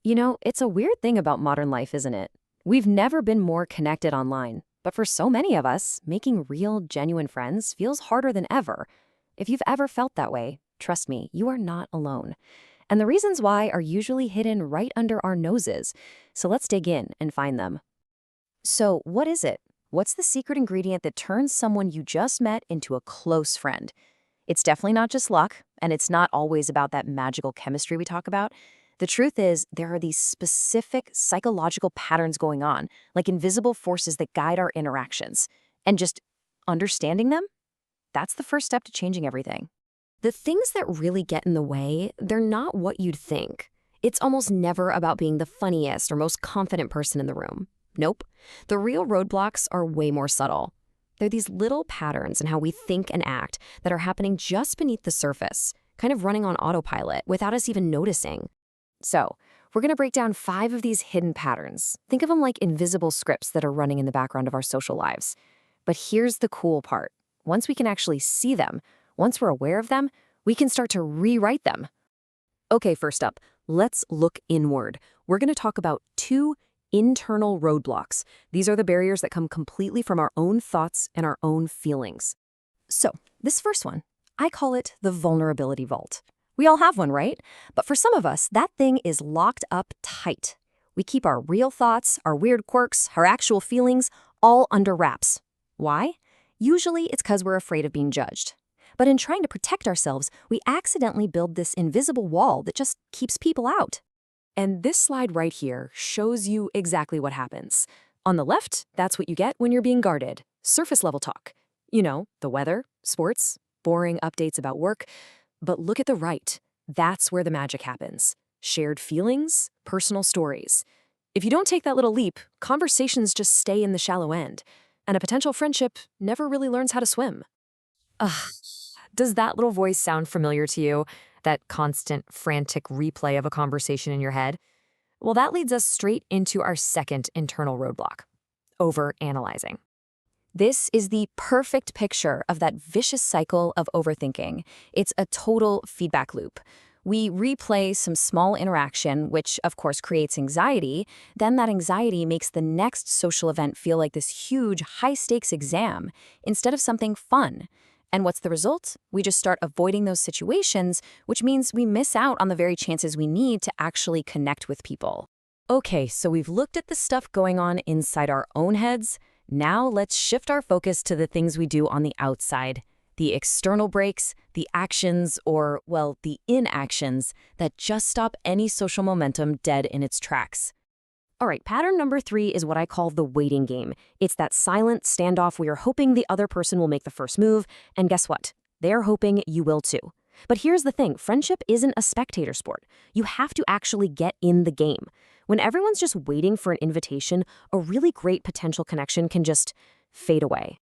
It's a weird thing about modern life, isn't it? We've never been more connected online, but for so many of us, making real, genuine friends feels harder than ever. If you've ever felt that way, trust me, you are not alone. And the reasons why are usually hidden right under our noses. So let's dig in and find them. So, what is it? What's the secret ingredient that turns someone you just met into a close friend? It's definitely not just luck, and it's not always about that magical chemistry we talk about. The truth is, there are these specific psychological patterns going on, like invisible forces that guide our interactions. And just understanding them, that's the first step to changing everything. The things that really get in the way, they're not what you'd think. It's almost never about being the funniest or most confident person in the room. Nope. The real roadblocks are way more subtle. They're these little patterns in how we think and act that are happening just beneath the surface, kind of running on autopilot without us even noticing. So, we're going to break down 5 of these hidden patterns. Think of them like invisible scripts that are running in the background of our social lives. But here's the cool part. Once we can actually see them, once we're aware of them, we can start to rewrite them. Okay, first up, let's look inward. We're going to talk about 2 internal roadblocks. These are the barriers that come completely from our own thoughts and our own feelings. So, this first one, I call it the vulnerability vault. We all have one, right? But for some of us, that thing is locked up tight. We keep our real thoughts, our weird quirks, our actual feelings, all under wraps. Why? Usually it's because we're afraid of being judged. But in trying to protect ourselves, we accidentally build this invisible wall that just keeps people out. And this slide right here shows you exactly what happens. On the left, that's what you get when you're being guarded. Surface level talk. The weather, sports, boring updates about work. But look at the right. That's where the magic happens. Shared feelings, personal stories. If you don't take that little leap, conversations just stay in the shallow end. And a potential friendship never really learns how to swim. Ugh. Does that little voice sound familiar to you? That constant, frantic replay of a conversation in your head? Well, that leads us straight into our second internal roadblock, overanalyzing. This is the perfect picture of that vicious cycle of overthinking. It's a total feedback loop. We replay some small interaction, which of course creates anxiety. Then that anxiety makes the next social event feel like this huge, high-stakes exam instead of something fun. And what's the result? We just start avoiding those situations, which means we miss out on the very chances we need to actually connect with people. Okay, so we've looked at the stuff going on inside our own heads. Now let's shift our focus to the things we do on the outside. The external breaks, the actions, or, well, the inactions that just stop any social momentum dead in its tracks. All right, pattern number 3 is what I call the waiting game. It's that silent standoff where you're hoping the other person will make the first move, and guess what? They're hoping you will too. But here's the thing, friendship isn't a spectator sport. You have to actually get in the game. When everyone's just waiting for an invitation, a really great potential connection can just fade away.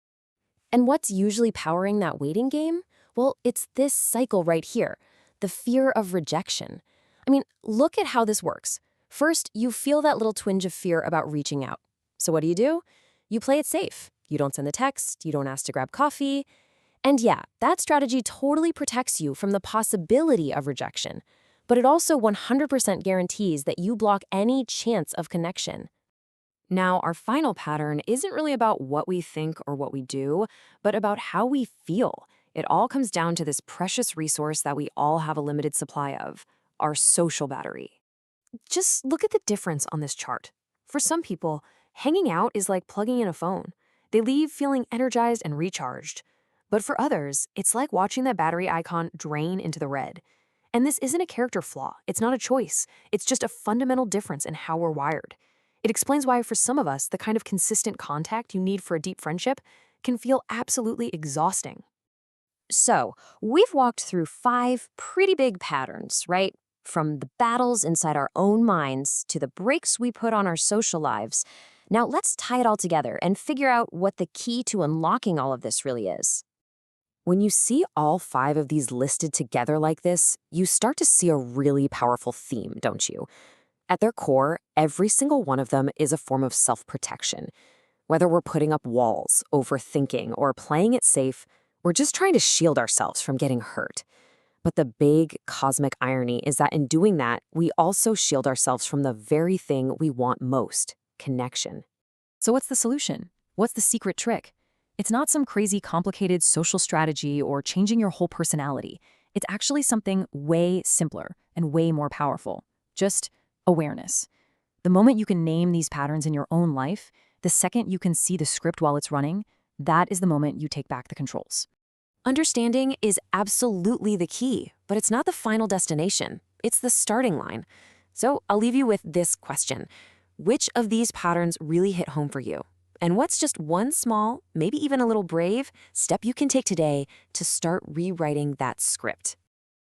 And what's usually powering that waiting game? Well, it's this cycle right here, the fear of rejection. I mean, look at how this works. First, you feel that little twinge of fear about reaching out. So what do? You play it safe. You don't send the text, you don't ask to grab coffee. And yeah, that strategy totally protects you from the possibility of rejection. But it also 100% guarantees that you block any chance of connection. Now, our final pattern isn't really about what we think or what we do, but about how we feel. It all comes down to this precious resource that we all have a limited supply of, our social battery. Just look at the difference on this chart. For some people, hanging out is like plugging in a phone. They leave feeling energized and recharged. But for others, it's like watching that battery icon drain into the red. And this isn't a character flaw. It's not a choice. It's just a fundamental difference in how we're wired. It explains why for some of us, the kind of consistent contact you need for a deep friendship can feel absolutely exhausting. So, we've walked through 5 pretty big patterns, right? From the battles inside our own minds to the brakes we put on our social lives. Now let's tie it all together and figure out what the key to unlocking all of this really is. When you see all 5 of these listed together like this, you start to see a really powerful theme, don't you? At their core, every single one of them is a form of self-protection. Whether we're putting up walls, overthinking, or playing it safe, we're just trying to shield ourselves from getting hurt. But the big cosmic irony is that in doing that, we also shield ourselves from the very thing we want most: connection. So what's the solution? What's the secret trick? It's not some crazy complicated social strategy or changing your whole personality. It's actually something way simpler and way more powerful. Just awareness. The moment you can name these patterns in your own life, the second you can see the script while it's running, that is the moment you take back the controls. Understanding is absolutely the key, but it's not the final destination. It's the starting line. So I'll leave you with this question. Which of these patterns really hit home for you? And what's just one small, maybe even a little brave, step you can take today to start rewriting that script?